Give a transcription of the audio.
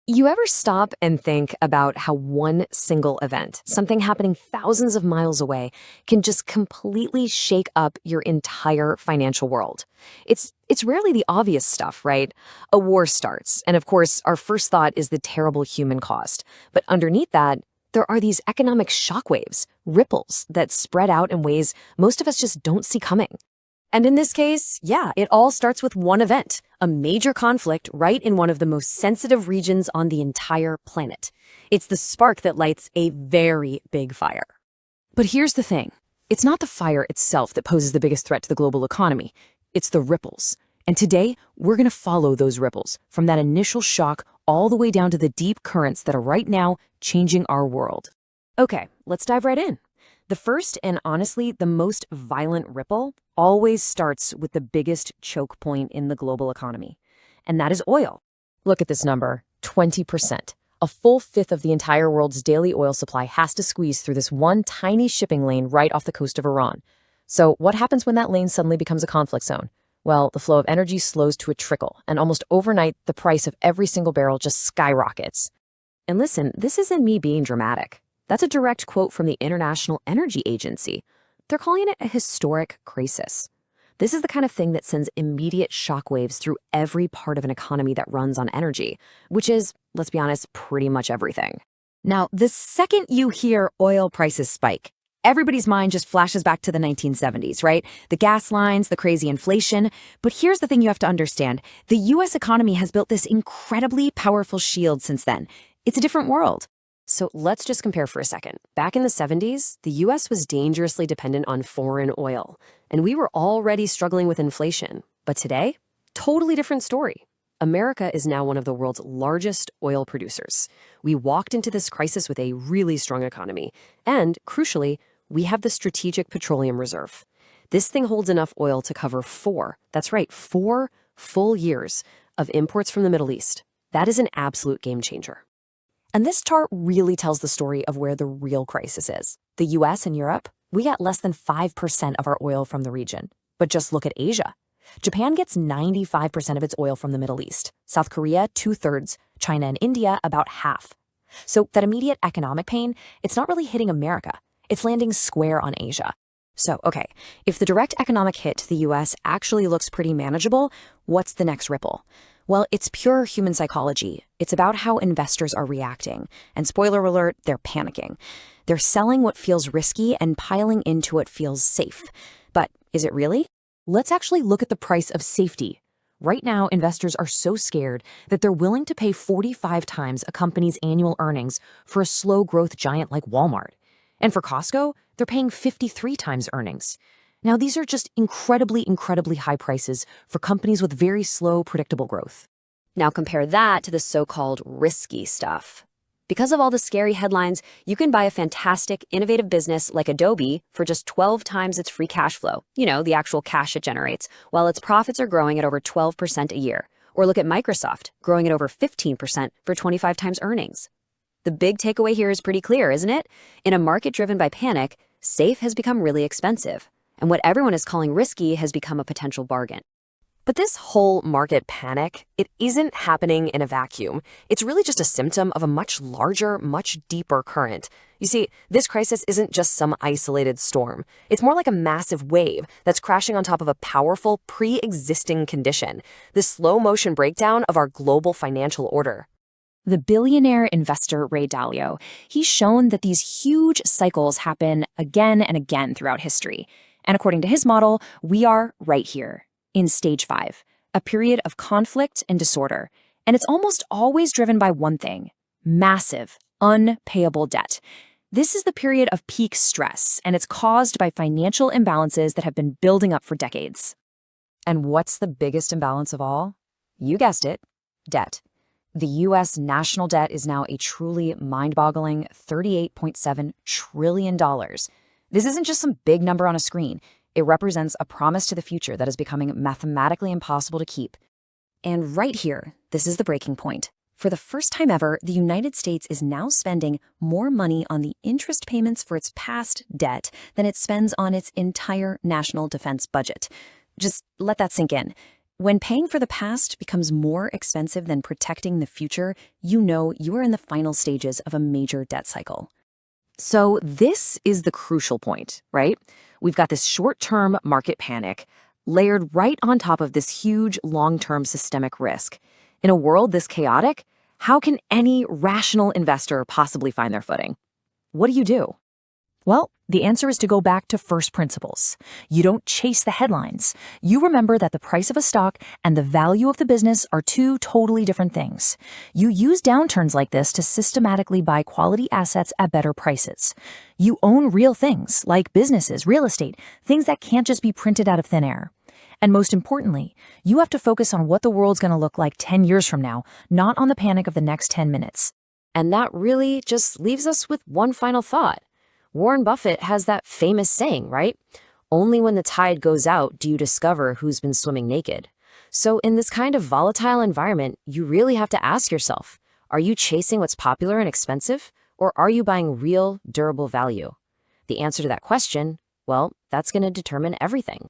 You ever stop and think about how one single event, something happening thousands of miles away, can just completely shake up your entire financial world? It's rarely the obvious stuff, right? A war starts, and of course, our first thought is the terrible human cost. But underneath that, there are these economic shockwaves, ripples that spread out in ways most of us just don't see coming. And in this case, yeah, it all starts with one event, a major conflict right in one of the most sensitive regions on the entire planet. It's the spark that lights a very big fire. But here's the thing. It's not the fire itself that poses the biggest threat to the global economy. It's the ripples. And today, we're going to follow those ripples from that initial shock all the way down to the deep currents that are right now changing our world. Okay, let's dive right in. The first and honestly the most violent ripple always starts with the biggest choke point in the global economy, and that is oil. Look at this number, 20%. A full fifth of the entire world's daily oil supply has to squeeze through this one tiny shipping lane right off the coast of Iran. So what happens when that lane suddenly becomes a conflict zone? Well, the flow of energy slows to a trickle, and almost overnight, the price of every single barrel just skyrockets. And listen, this isn't me being dramatic. That's a direct quote from the International Energy Agency. They're calling it a historic crisis. This is the kind of thing that sends immediate shockwaves through every part of an economy that runs on energy, which is, let's be honest, pretty much everything. Now, the second you hear oil prices spike, everybody's mind just flashes back to the 1970s, right? The gas lines, the crazy inflation. But here's the thing you have to understand. The US economy has built this incredibly powerful shield since then. It's a different world. So let's just compare for a second. Back in the 70s, the US was dangerously dependent on foreign oil, and we were already struggling with inflation. But today, totally different story. America is now one of the world's largest oil producers. We walked into this crisis with a really strong economy, and crucially, we have the Strategic Petroleum Reserve. This thing holds enough oil to cover that's right, 4 full years of imports from the Middle East. That is an absolute game changer. And this chart really tells the story of where the real crisis is. The US and Europe, we get less than 5% of our oil from the region. But just look at Asia. Japan gets 95% of its oil from the Middle East. South Korea, 2/3. China and India, about half. So that immediate economic pain, it's not really hitting America. It's landing square on Asia. So, okay, if the direct economic hit to the US actually looks pretty manageable, what's the next ripple? Well, it's pure human psychology. It's about how investors are reacting. And spoiler alert, they're panicking. They're selling what feels risky and piling into what feels safe. But is it really? Let's actually look at the price of safety. Right now, investors are so scared that they're willing to pay 45 times a company's annual earnings for a slow growth giant like Walmart. And for Costco, they're paying 53 times earnings. Now, these are just incredibly high prices for companies with very slow, predictable growth. Now compare that to the so-called risky stuff. Because of all the scary headlines, you can buy a fantastic, innovative business like Adobe for just 12 times its free cash flow, the actual cash it generates, while its profits are growing at over 12% a year. Or look at Microsoft, growing at over 15% for 25 times earnings. The big takeaway here is pretty clear, isn't it? In a market driven by panic, safe has become really expensive. And what everyone is calling risky has become a potential bargain. But this whole market panic, it isn't happening in a vacuum. It's really just a symptom of a much larger, much deeper current. You see, this crisis isn't just some isolated storm. It's more like a massive wave that's crashing on top of a powerful, pre-existing condition, the slow-motion breakdown of our global financial order. The billionaire investor Ray Dalio, he's shown that these huge cycles happen again and again throughout history. And according to his model, we are right here, in stage 5, a period of conflict and disorder. And it's almost always driven by one thing: massive, unpayable debt. This is the period of peak stress, and it's caused by financial imbalances that have been building up for decades. And what's the biggest imbalance of all? You guessed it, debt. The US national debt is now a truly mind-boggling $38.7 trillion. This isn't just some big number on a screen. It represents a promise to the future that is becoming mathematically impossible to keep. And right here, this is the breaking point. For the first time ever, the United States is now spending more money on the interest payments for its past debt than it spends on its entire national defense budget. Just let that sink in. When paying for the past becomes more expensive than protecting the future, you know you are in the final stages of a major debt cycle. So this is the crucial point, right? We've got this short-term market panic layered right on top of this huge long-term systemic risk. In a world this chaotic, how can any rational investor possibly find their footing? What do? Well, the answer is to go back to first principles. You don't chase the headlines. You remember that the price of a stock and the value of the business are two totally different things. You use downturns like this to systematically buy quality assets at better prices. You own real things like businesses, real estate, things that can't just be printed out of thin air. And most importantly, you have to focus on what the world's going to look like 10 years from now, not on the panic of the next 10 minutes. And that really just leaves us with one final thought. Warren Buffett has that famous saying, right? Only when the tide goes out do you discover who's been swimming naked. So in this kind of volatile environment, you really have to ask yourself, are you chasing what's popular and expensive, or are you buying real, durable value? The answer to that question, well, that's going to determine everything.